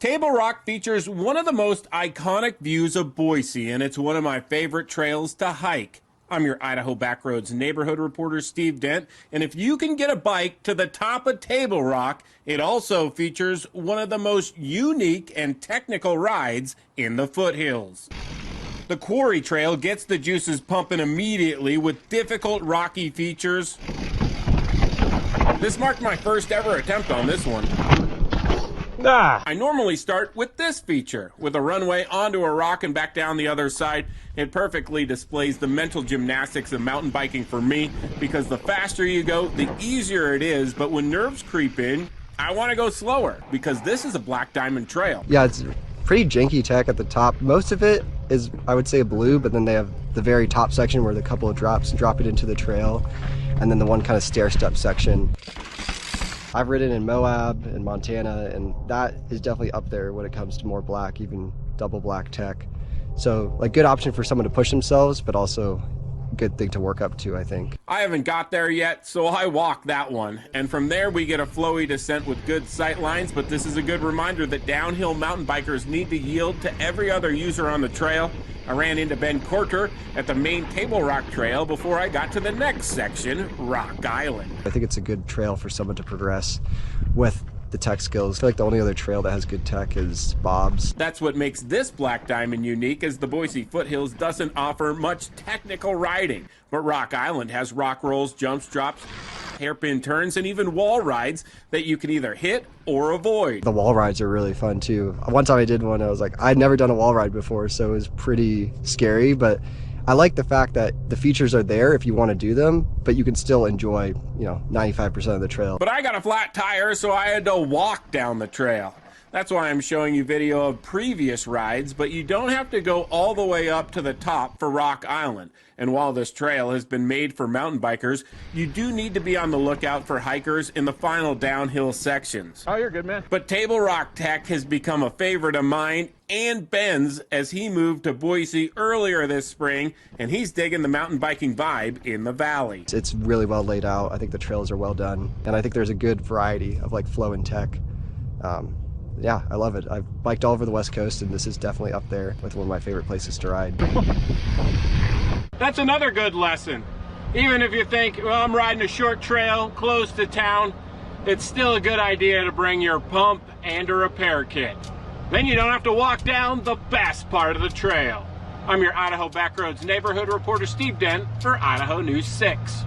Table Rock features one of the most iconic views of Boise, and it's one of my favorite trails to hike. I'm your Idaho Backroads neighborhood reporter, Steve Dent, and if you can get a bike to the top of Table Rock, it also features one of the most unique and technical rides in the foothills. The Quarry Trail gets the juices pumping immediately with difficult rocky features. This marked my first ever attempt on this one. I normally start with this feature, with a runway onto a rock and back down the other side. It perfectly displays the mental gymnastics of mountain biking for me, because the faster you go, the easier it is, but when nerves creep in, I want to go slower, because this is a black diamond trail. Yeah, it's pretty janky tech at the top. Most of it is, I would say, blue, but then they have the very top section where the couple of drops drop it into the trail, and then the one kind of stair-step section. I've ridden in Moab and Montana, and that is definitely up there when it comes to more black, even double black tech. So, like, good option for someone to push themselves, but also good thing to work up to, I think. I haven't got there yet, so I walk that one. And from there, we get a flowy descent with good sight lines, but this is a good reminder that downhill mountain bikers need to yield to every other user on the trail. I ran into Ben Corter at the main Table Rock Trail before I got to the next section, Rock Island. I think it's a good trail for someone to progress with the tech skills. I feel like the only other trail that has good tech is Bob's. That's what makes this black diamond unique, as the Boise foothills doesn't offer much technical riding. But Rock Island has rock rolls, jumps, drops, hairpin turns, and even wall rides that you can either hit or avoid. The wall rides are really fun too. One time I did one, I was like, I'd never done a wall ride before, so it was pretty scary, but I like the fact that the features are there if you want to do them, but you can still enjoy, 95% of the trail. But I got a flat tire, so I had to walk down the trail. That's why I'm showing you video of previous rides, but you don't have to go all the way up to the top for Rock Island. And while this trail has been made for mountain bikers, you do need to be on the lookout for hikers in the final downhill sections. Oh, you're good, man. But Table Rock Tech has become a favorite of mine and Ben's as he moved to Boise earlier this spring, and he's digging the mountain biking vibe in the valley. It's really well laid out. I think the trails are well done, and I think there's a good variety of flow and tech. Yeah, I love it. I've biked all over the West Coast, and this is definitely up there with one of my favorite places to ride. That's another good lesson. Even if you think, well, I'm riding a short trail close to town, it's still a good idea to bring your pump and a repair kit. Then you don't have to walk down the best part of the trail. I'm your Idaho Backroads neighborhood reporter, Steve Dent, for Idaho News 6.